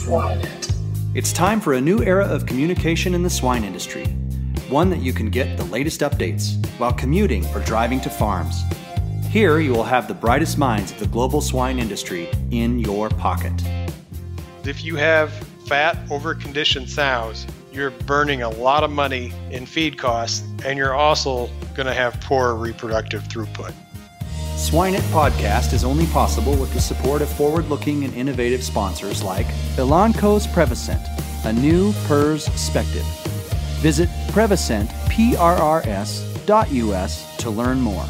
Swine. It's time for a new era of communication in the swine industry, one that you can get the latest updates while commuting or driving to farms. Here you will have the brightest minds of the global swine industry in your pocket. If you have fat, over-conditioned sows, you're burning a lot of money in feed costs, and you're also going to have poor reproductive throughput. Swine It Podcast is only possible with the support of forward-looking and innovative sponsors like Elanco's Prevacent, a new PRRS Spective. Visit Prevacent, PRRS.US to learn more.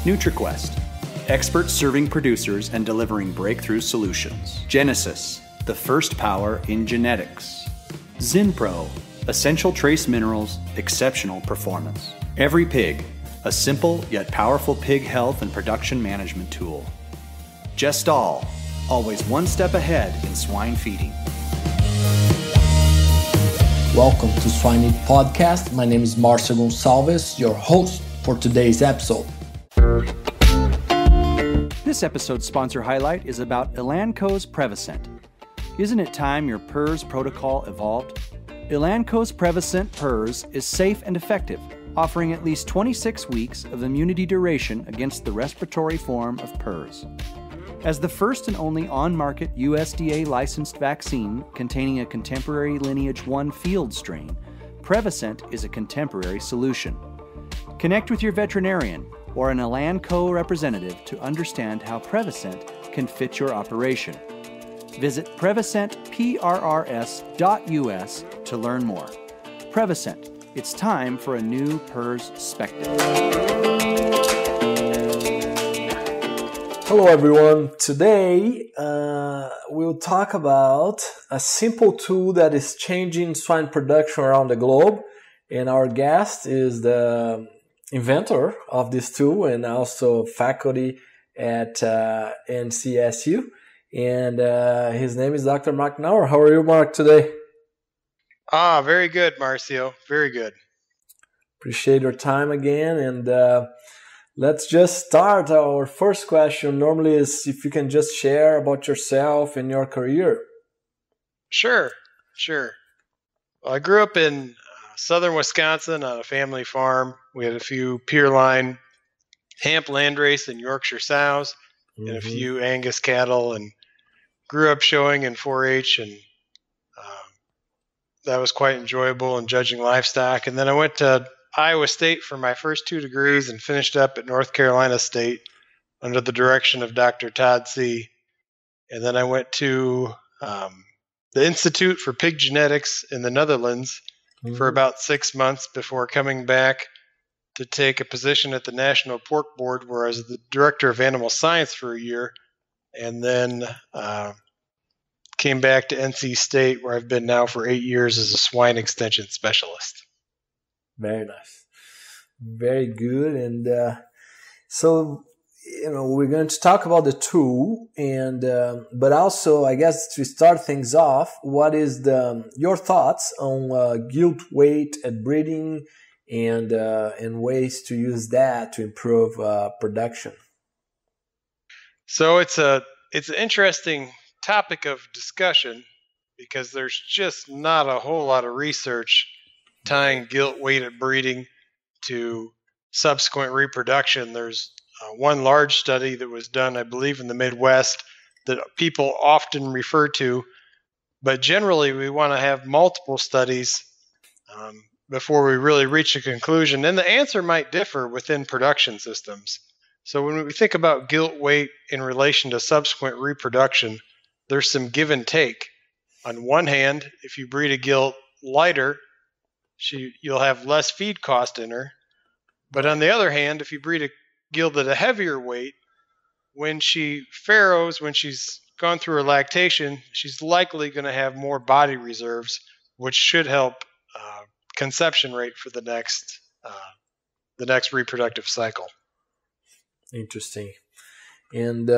NutriQuest, experts serving producers and delivering breakthrough solutions. Genesis, the first power in genetics. Zinpro, essential trace minerals, exceptional performance. Every Pig, a simple yet powerful pig health and production management tool. Gestal, always one step ahead in swine feeding. Welcome to Swine It Podcast. My name is Marcio Gonçalves, your host for today's episode. This episode's sponsor highlight is about Elanco's Prevacent. Isn't it time your PRRS protocol evolved? Elanco's Prevacent PRRS is safe and effective, offering at least 26 weeks of immunity duration against the respiratory form of PRRS. As the first and only on-market USDA-licensed vaccine containing a contemporary lineage 1 field strain, Prevacent is a contemporary solution. Connect with your veterinarian or an Elanco representative to understand how Prevacent can fit your operation. Visit PrevacentPRRS.US to learn more. Prevacent. It's time for a new PRRS Spective. Hello everyone. Today we'll talk about a simple tool that is changing swine production around the globe. And our guest is the inventor of this tool and also faculty at NCSU. And his name is Dr. Mark Knauer. How are you, Mark, today? Very good, Marcio. Very good. Appreciate your time again. And let's just start. Our first question normally is if you can just share about yourself and your career. Sure. Well, I grew up in southern Wisconsin on a family farm. We had a few Peerline, Hamp Landrace, and Yorkshire sows, and a few Angus cattle, and grew up showing in 4-H, and that was quite enjoyable and judging livestock. And then I went to Iowa State for my first 2 degrees and finished up at North Carolina State under the direction of Dr. Todd C. And then I went to the Institute for Pig Genetics in the Netherlands for about 6 months before coming back to take a position at the National Pork Board, where I was the director of animal science for a year, and then came back to NC State, where I've been now for 8 years as a swine extension specialist. Very nice. Very good. And so, we're going to talk about the tool, and but also, I guess, to start things off, what is your thoughts on gilt weight at breeding and ways to use that to improve production? So it's an interesting topic of discussion because there's just not a whole lot of research tying gilt weight at breeding to subsequent reproduction. There's one large study that was done, I believe, in the Midwest that people often refer to, but generally we want to have multiple studies before we really reach a conclusion. And the answer might differ within production systems. So when we think about gilt weight in relation to subsequent reproduction, there's some give and take. On one hand, if you breed a gilt lighter, you'll have less feed cost in her. But on the other hand, if you breed a gilt at a heavier weight, when she farrows, when she's gone through her lactation, she's likely going to have more body reserves, which should help conception rate for the next reproductive cycle. Interesting. And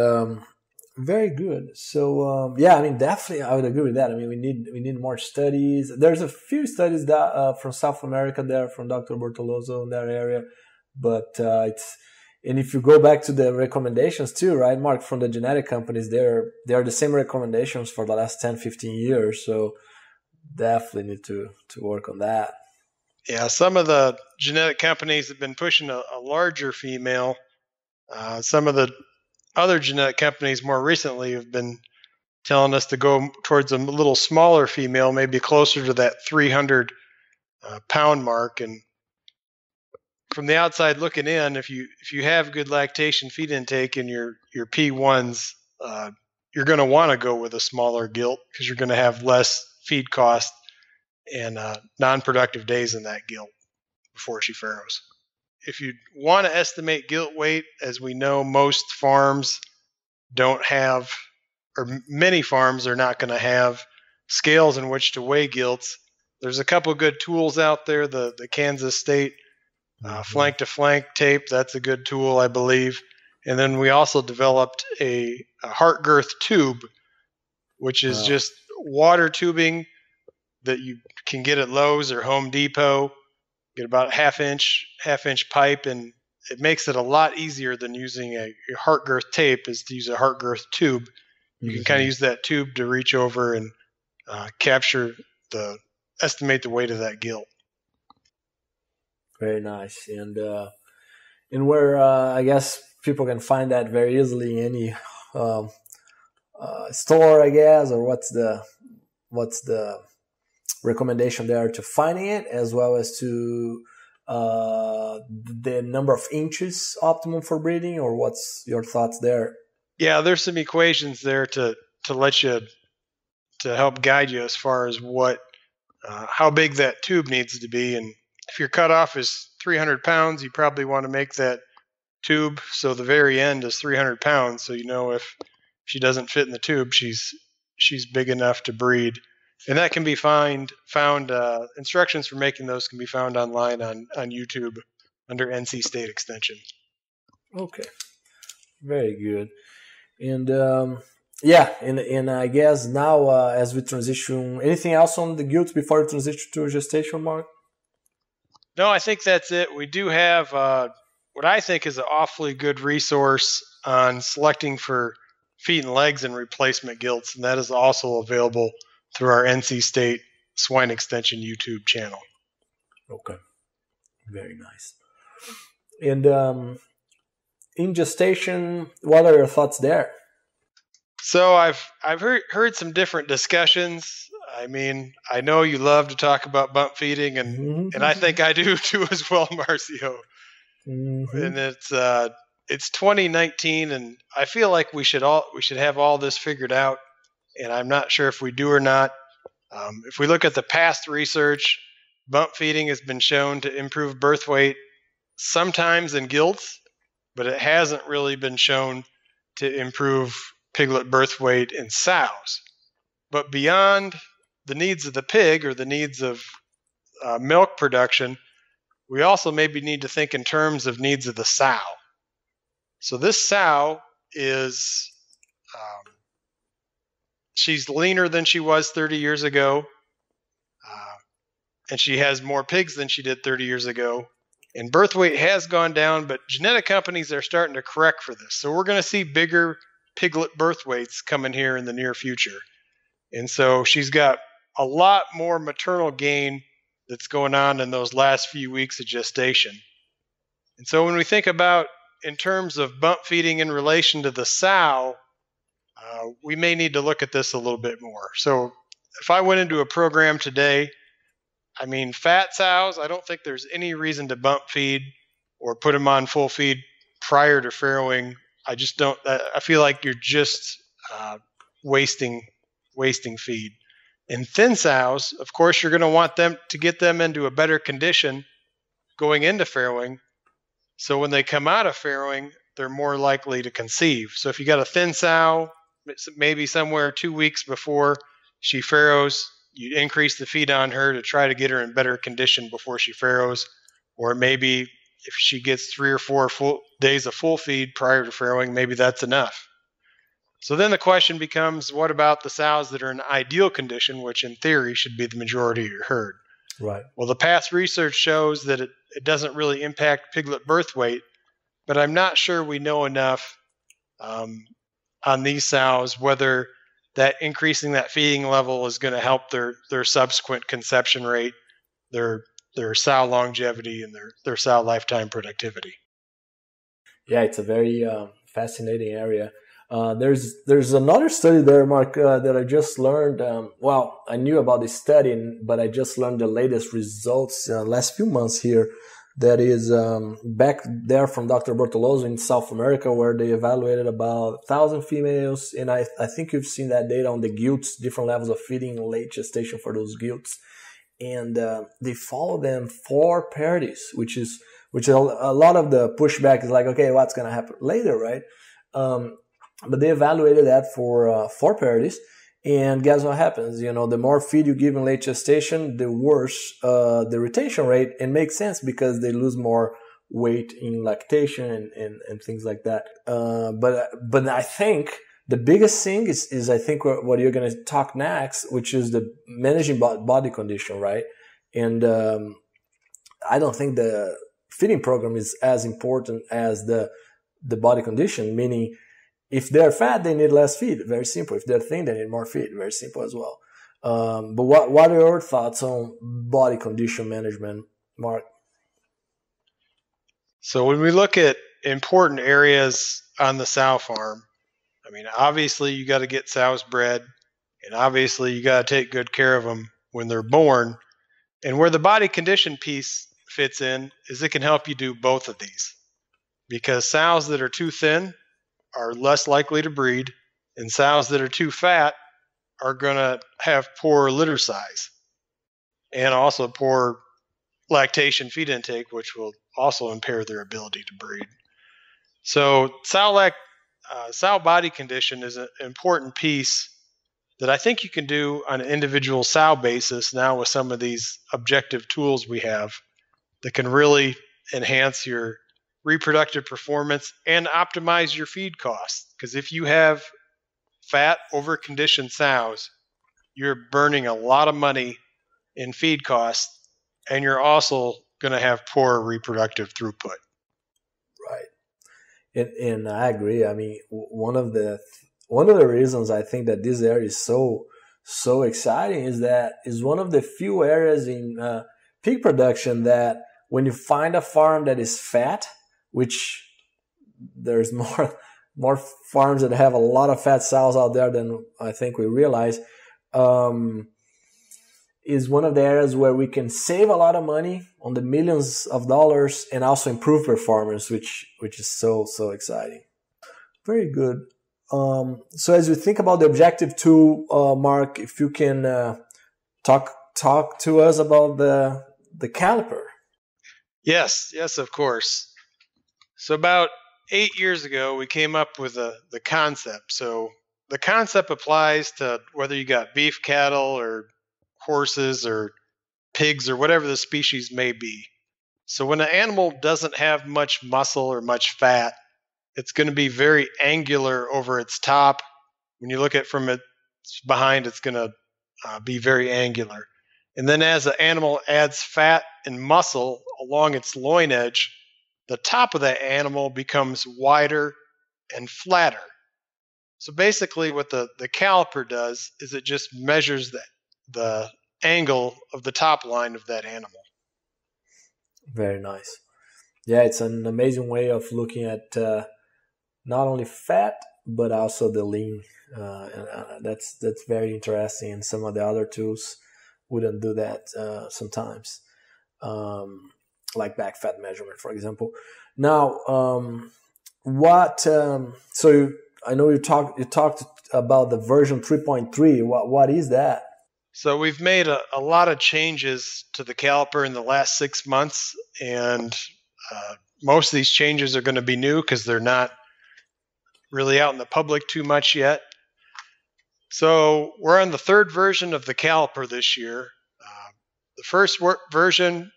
very good. So definitely I would agree with that. We need more studies. There's a few studies that from South America there, from Dr. Bortoloso in that area, but And if you go back to the recommendations too, right, Mark, from the genetic companies, they are the same recommendations for the last 10, 15 years. So definitely need to work on that. Yeah, some of the genetic companies have been pushing a larger female. Some of the other genetic companies more recently have been telling us to go towards a little smaller female, maybe closer to that 300 pound mark. And from the outside looking in, if you have good lactation feed intake in your P1s, you're going to want to go with a smaller gilt because you're going to have less feed cost and non-productive days in that gilt before she farrows. If you want to estimate gilt weight, as we know, most farms don't have, or many farms are not going to have scales in which to weigh gilts. There's a couple good tools out there. The Kansas State flank to flank tape, that's a good tool, I believe. And then we also developed a heart girth tube, which is just water tubing that you can get at Lowe's or Home Depot. Get about half inch pipe, and it makes it a lot easier than using a heart girth tape is to use a heart girth tube. You can kind of use that tube to reach over and estimate the weight of that gilt. Very nice. And where I guess people can find that very easily in any store, I guess, or what's the recommendation there to finding it, as well as to the number of inches optimum for breeding, or what's your thoughts there? Yeah, there's some equations there to help guide you as far as how big that tube needs to be. And if your cutoff is 300 pounds, you probably want to make that tube so the very end is 300 pounds. So you know if she doesn't fit in the tube, she's big enough to breed. And that can be found. Instructions for making those can be found online on YouTube under NC State Extension. Okay, very good. And and I guess now as we transition, anything else on the gilts before we transition to gestation, Mark? No, I think that's it. We do have what I think is an awfully good resource on selecting for feet and legs and replacement gilts, and that is also available through our NC State Swine Extension YouTube channel. Okay, very nice. And in gestation, what are your thoughts there? So I've heard some different discussions. I mean, I know you love to talk about bump feeding, and I think I do too as well, Marcio. And it's 2019, and I feel like we should have all this figured out. And I'm not sure if we do or not. If we look at the past research, bump feeding has been shown to improve birth weight sometimes in gilts, but it hasn't really been shown to improve piglet birth weight in sows. But beyond the needs of the pig or the needs of milk production, we also maybe need to think in terms of needs of the sow. So this sow is... she's leaner than she was 30 years ago, and she has more pigs than she did 30 years ago. And birth weight has gone down, but genetic companies are starting to correct for this. So we're going to see bigger piglet birth weights coming here in the near future. And so she's got a lot more maternal gain that's going on in those last few weeks of gestation. And so when we think about in terms of bump feeding in relation to the sow, we may need to look at this a little bit more. So if I went into a program today, I mean, fat sows, I don't think there's any reason to bump feed or put them on full feed prior to farrowing. I just don't. I feel like you're just wasting feed. In thin sows, of course, you're going to want them to get them into a better condition going into farrowing. So when they come out of farrowing, they're more likely to conceive. So if you got a thin sow, maybe somewhere 2 weeks before she farrows, you increase the feed on her to try to get her in better condition before she farrows. Or maybe if she gets 3 or 4 full days of full feed prior to farrowing, maybe that's enough. So then the question becomes, what about the sows that are in ideal condition, which in theory should be the majority of your herd? Right. Well, the past research shows that it doesn't really impact piglet birth weight. but I'm not sure we know enough on these sows whether that increasing that feeding level is going to help their subsequent conception rate, their sow longevity, and their sow lifetime productivity. Yeah, it's a very fascinating area. There's another study there, Mark, that I just learned. Well, I knew about this study, but I just learned the latest results last few months here. That is back there from Dr. Bortoloso in South America, where they evaluated about 1,000 females. And I think you've seen that data on the gilts, different levels of feeding, late gestation for those gilts. And they follow them for parities, which a lot of the pushback is like, okay, what's going to happen later, right? But they evaluated that for 4 parities. And guess what happens? The more feed you give in late gestation, the worse the retention rate. And makes sense because they lose more weight in lactation and things like that. But I think the biggest thing is I think what you're going to talk next, which is the managing body condition, right? And I don't think the feeding program is as important as the body condition, meaning if they're fat, they need less feed. Very simple. If they're thin, they need more feed. Very simple as well. But what are your thoughts on body condition management, Mark? So when we look at important areas on the sow farm, I mean, obviously you got to get sows bred, and obviously you got to take good care of them when they're born. And where the body condition piece fits in is it can help you do both of these, because sows that are too thin are less likely to breed, and sows that are too fat are going to have poor litter size and also poor lactation feed intake, which will also impair their ability to breed. So sow body condition is an important piece that I think you can do on an individual sow basis now with some of these objective tools we have that can really enhance your reproductive performance and optimize your feed costs. Because if you have fat, over-conditioned sows, you're burning a lot of money in feed costs, and you're also going to have poor reproductive throughput. Right. And I agree. I mean, one of the reasons I think that this area is so exciting is that it's one of the few areas in pig production that when you find a farm that is fat, which there's more farms that have a lot of fat sows out there than I think we realize, is one of the areas where we can save a lot of money on the millions of dollars and also improve performance, which is so exciting. Very good. So as we think about the objective tool, Mark, if you can talk to us about the Caliper. Yes, of course. So about 8 years ago, we came up with the concept. So the concept applies to whether you got beef cattle or horses or pigs or whatever the species may be. So when an animal doesn't have much muscle or much fat, it's going to be very angular over its top. When you look at it from its behind, it's going to be very angular. And then as the animal adds fat and muscle along its loin edge, the top of that animal becomes wider and flatter. So basically what the caliper does is it just measures the angle of the top line of that animal. Very nice. Yeah, it's an amazing way of looking at not only fat, but also the lean. And that's very interesting. And some of the other tools wouldn't do that sometimes. Like back fat measurement, for example. Now, so I know you talked about the version 3.3. What is that? So we've made a lot of changes to the caliper in the last 6 months, and most of these changes are going to be new because they're not really out in the public too much yet. So we're on the 3rd version of the caliper this year. The first version,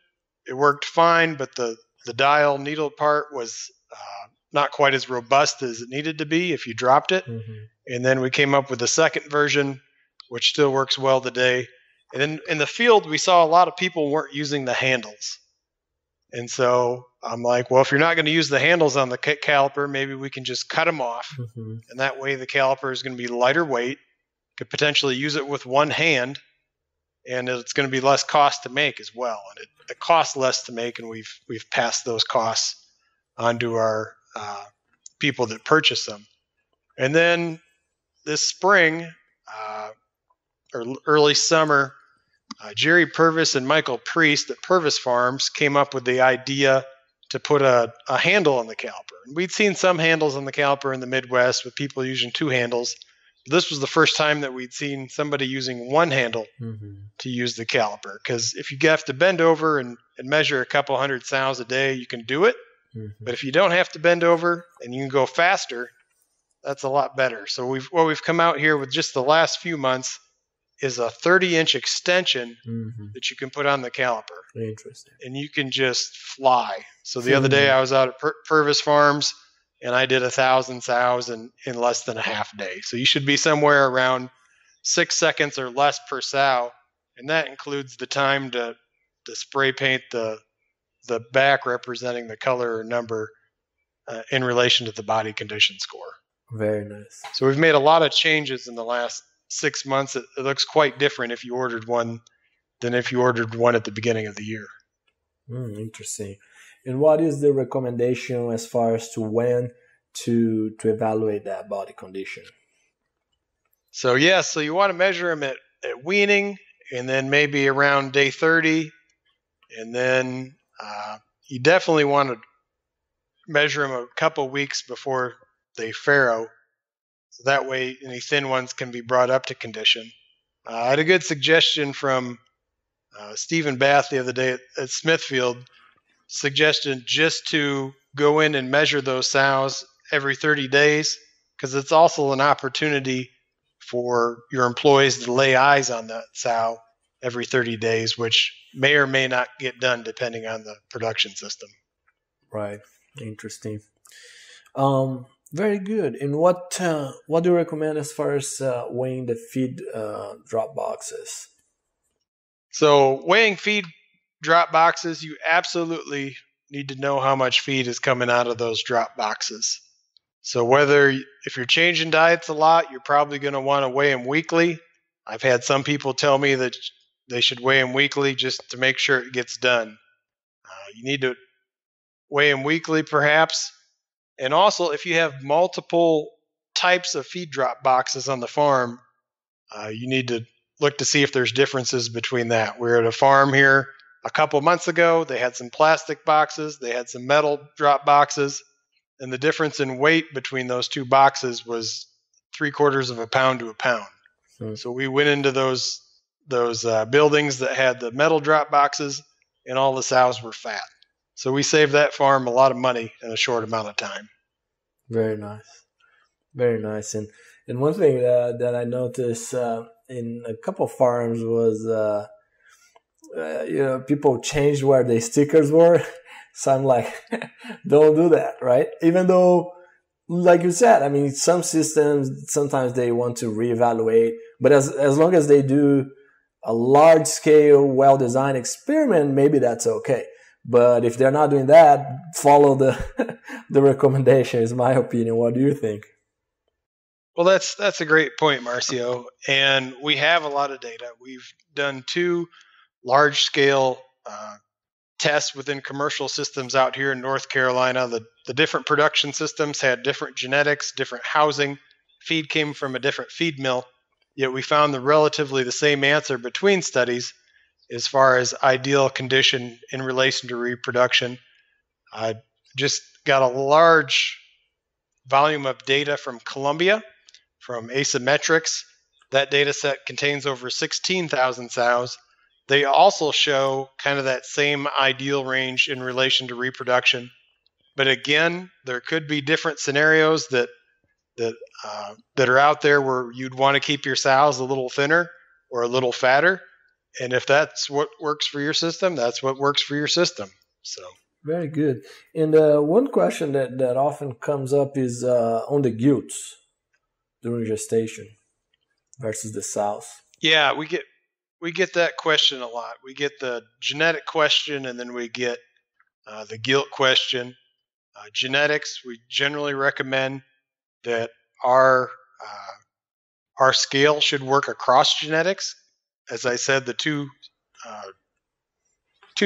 it worked fine, but the dial needle part was not quite as robust as it needed to be if you dropped it. Mm-hmm. And then we came up with the 2nd version, which still works well today. And then in the field, we saw a lot of people weren't using the handles. And so I'm like, well, if you're not going to use the handles on the caliper, maybe we can just cut them off. Mm-hmm. And that way the caliper is going to be lighter weight, could potentially use it with one hand, and it's going to be less cost to make as well. And it costs less to make, and we've passed those costs onto our people that purchase them. And then this spring, or early summer, Jerry Purvis and Michael Priest at Purvis Farms came up with the idea to put a handle on the caliper. And we'd seen some handles on the caliper in the Midwest with people using two handles. This was the first time that we'd seen somebody using one handle to use the caliper. Because if you have to bend over and measure a couple hundred sows a day, you can do it. But if you don't have to bend over and you can go faster, that's a lot better. So what we've come out here with just the last few months is a 30-inch extension that you can put on the caliper. Interesting. And you can just fly. So the other day I was out at Purvis Farms, and I did 1,000 sows in less than a half day. So you should be somewhere around 6 seconds or less per sow, and that includes the time to spray paint the back representing the color or number in relation to the body condition score. Very nice. So we've made a lot of changes in the last 6 months. It looks quite different if you ordered one than if you ordered one at the beginning of the year. Interesting. And what is the recommendation as far as to when to evaluate that body condition? So you want to measure them at weaning, and then maybe around day 30, and then you definitely want to measure them a couple weeks before they farrow. So that way any thin ones can be brought up to condition. I had a good suggestion from Stephen Bath the other day at Smithfield, suggestion just to go in and measure those sows every 30 days, because it's also an opportunity for your employees to lay eyes on that sow every 30 days, which may or may not get done depending on the production system. Right. Interesting. Very good. And what do you recommend as far as weighing the feed drop boxes? So weighing feed drop boxes, you absolutely need to know how much feed is coming out of those drop boxes. So if you're changing diets a lot, you're probably going to want to weigh them weekly. I've had some people tell me that they should weigh them weekly just to make sure it gets done. You need to weigh them weekly perhaps. And also, if you have multiple types of feed drop boxes on the farm, you need to look to see if there's differences between that. We were at a farm here a couple months ago. They had some plastic boxes. They had some metal drop boxes. And the difference in weight between those two boxes was 3/4 pound to a pound. So we went into those buildings that had the metal drop boxes, and all the sows were fat. So we saved that farm a lot of money in a short amount of time. Very nice. Very nice. And one thing that I noticed in a couple farms was, people changed where the stickers were. So I'm like, don't do that, right? Even though, like you said, I mean, some systems, sometimes they want to reevaluate, but as long as they do a large scale, well-designed experiment, maybe that's okay. But if they're not doing that, follow the recommendation, is my opinion. What do you think? Well, that's a great point, Marcio. And we have a lot of data. We've done 2 large-scale tests within commercial systems out here in North Carolina. The different production systems had different genetics, different housing. Feed came from a different feed mill. Yet we found relatively the same answer between studies as far as ideal condition in relation to reproduction. I just got a large volume of data from Colombia, from Asymmetrics. That data set contains over 16,000 sows. They also show kind of that same ideal range in relation to reproduction. But again, there could be different scenarios that are out there where you'd want to keep your sows a little thinner or a little fatter. And if that's what works for your system, that's what works for your system. So very good. And one question that often comes up is on the gilts during gestation versus the sows. Yeah, we get that question a lot. We get the genetic question, and then we get the gilt question. Genetics, we generally recommend that our scale should work across genetics. As I said, the two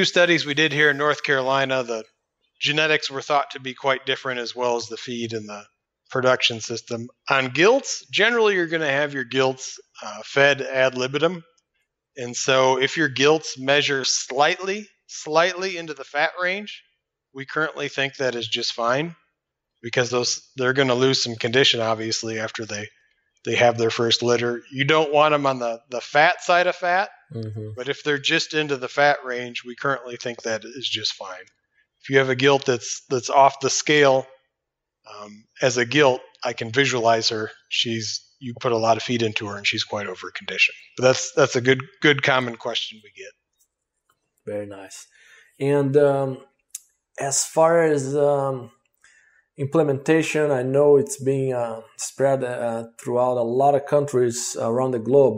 studies we did here in North Carolina, the genetics were thought to be quite different, as well as the feed and the production system. On gilts, generally you're going to have your gilts fed ad libitum. And so if your gilts measure slightly into the fat range, we currently think that is just fine, because they're going to lose some condition, obviously, after they have their first litter. You don't want them on the fat side of fat, but if they're just into the fat range, we currently think that is just fine. If you have a gilt that's off the scale, as a gilt, I can visualize her. You put a lot of feed into her, and she's quite over conditioned. But that's a good common question we get. Very nice. And as far as implementation, I know it's being spread throughout a lot of countries around the globe.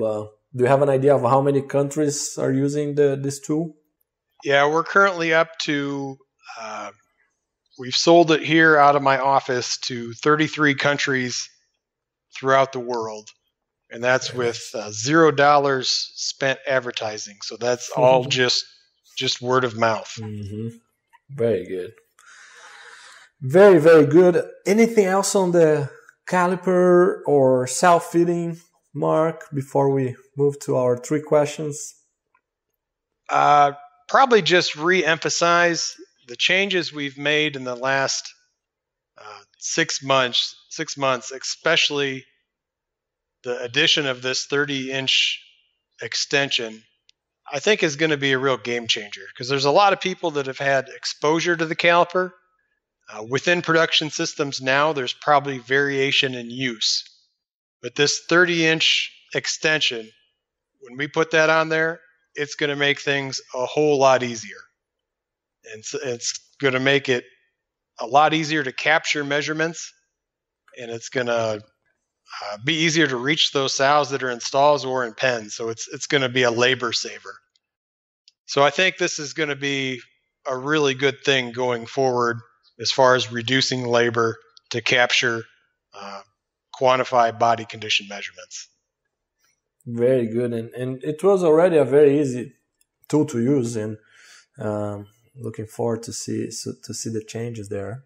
Do you have an idea of how many countries are using this tool? Yeah, we're currently up to, we've sold it here out of my office to 33 countries throughout the world. And that's with $0 spent advertising. So that's all just word of mouth. Very good. Very, very good. Anything else on the caliper or self-feeding, Mark, before we move to our 3 questions? Probably just re-emphasize the changes we've made in the last 6 months, especially the addition of this 30-inch extension, I think is going to be a real game changer, because there's a lot of people that have had exposure to the caliper. Within production systems now, there's probably variation in use. But this 30-inch extension, when we put that on there, it's going to make things a whole lot easier. And so it's going to make it a lot easier to capture measurements, and it's going to be easier to reach those sows that are in stalls or in pens. So it's going to be a labor saver. So I think this is going to be a really good thing going forward as far as reducing labor to capture quantified body condition measurements. Very good. And it was already a very easy tool to use, and looking forward to see the changes there.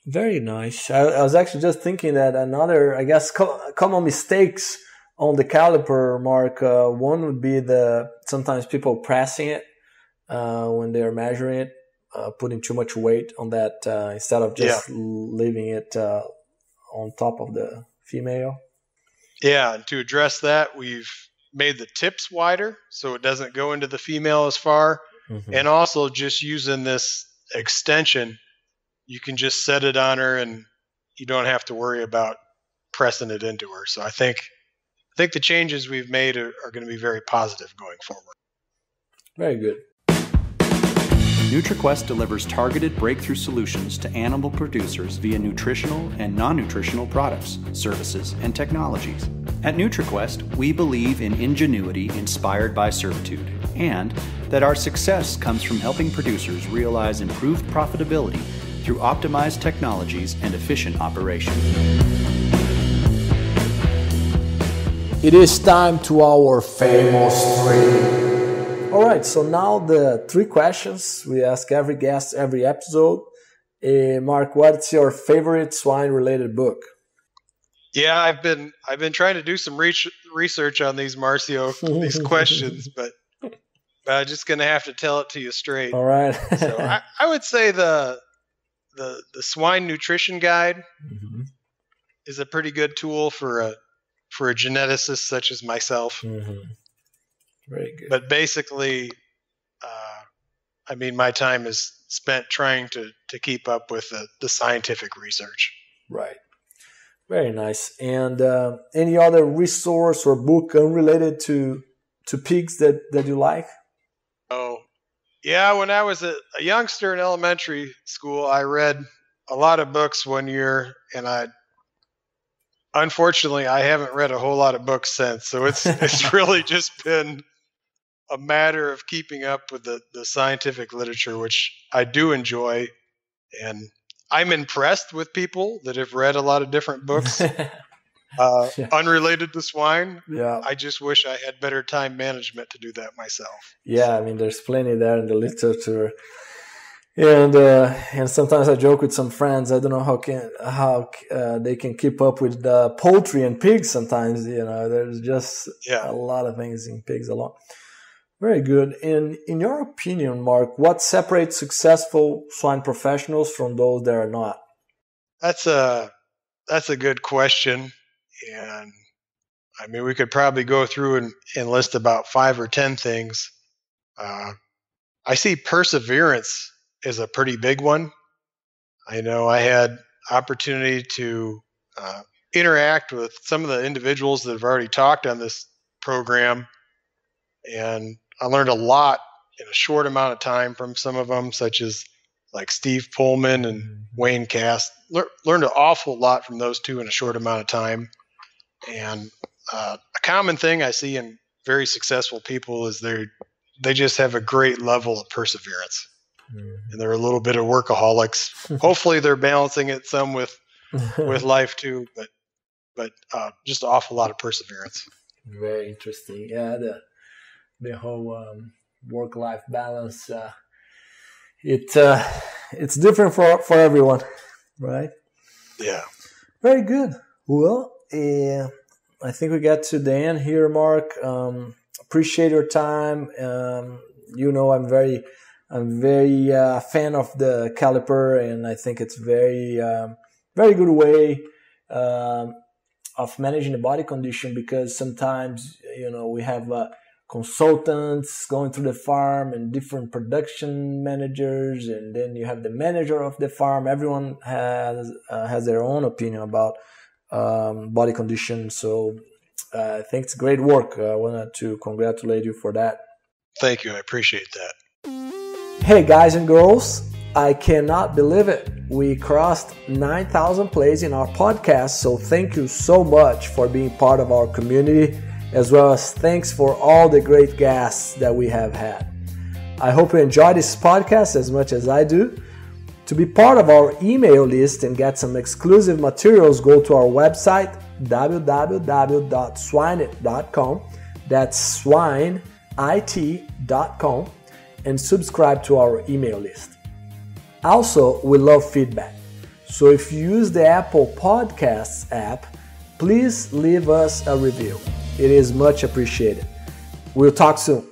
Very nice. I was actually just thinking that another, I guess, common mistakes on the caliper, Mark, one would be sometimes people pressing it when they're measuring it, putting too much weight on that instead of just leaving it on top of the female. Yeah, and to address that, we've made the tips wider so it doesn't go into the female as far. And also just using this extension, you can just set it on her and you don't have to worry about pressing it into her. So I think the changes we've made are going to be very positive going forward. Very good. NutriQuest delivers targeted breakthrough solutions to animal producers via nutritional and non-nutritional products, services, and technologies. At NutriQuest, we believe in ingenuity inspired by servitude, and that our success comes from helping producers realize improved profitability through optimized technologies and efficient operation. It is time to our famous 3. All right, so now the 3 questions we ask every guest every episode. Mark, what's your favorite swine-related book? Yeah, I've been trying to do some research on these, Marcio, these questions, but I'm just going to have to tell it to you straight. All right. So I would say the Swine Nutrition Guide is a pretty good tool for a geneticist such as myself. Very good. But basically, my time is spent trying to keep up with the scientific research. Right. Very nice. And any other resource or book unrelated to pigs that you like? Oh, yeah. When I was a youngster in elementary school, I read a lot of books one year, and unfortunately, I haven't read a whole lot of books since. So it's really just been a matter of keeping up with the scientific literature, which I do enjoy. And I'm impressed with people that have read a lot of different books unrelated to swine. Yeah. I just wish I had better time management to do that myself. Yeah, I mean, there's plenty there in the literature. And sometimes I joke with some friends. I don't know how they can keep up with poultry and pigs. Sometimes there's just a lot of things in pigs alone. Very good. And in your opinion, Mark, what separates successful swine professionals from those that are not? That's a good question, and I mean we could probably go through and list about 5 or 10 things. I see perseverance is a pretty big one. I know I had opportunity to interact with some of the individuals that have already talked on this program, and I learned a lot in a short amount of time from some of them, such as like Steve Pullman and Wayne Cass. Learned an awful lot from those two in a short amount of time. And a common thing I see in very successful people is they just have a great level of perseverance. And they're a little bit of workaholics. Hopefully they're balancing it some with life too, but just an awful lot of perseverance. Very interesting. Yeah, the whole work-life balance, it's different for everyone, right? Yeah. Very good. Well, I think we got to the end here, Mark. Appreciate your time. I'm very fan of the Caliper, and I think it's very good way of managing the body condition, because sometimes we have consultants going through the farm and different production managers, and then you have the manager of the farm. Everyone has their own opinion about body condition. So I think it's great work. I wanted to congratulate you for that. Thank you. I appreciate that. Hey guys and girls, I cannot believe it. We crossed 9,000 plays in our podcast, so thank you so much for being part of our community, as well as thanks for all the great guests that we have had. I hope you enjoy this podcast as much as I do. To be part of our email list and get some exclusive materials, go to our website, www.swineit.com. That's swineit.com, and subscribe to our email list. Also, we love feedback. So if you use the Apple Podcasts app, please leave us a review. It is much appreciated. We'll talk soon.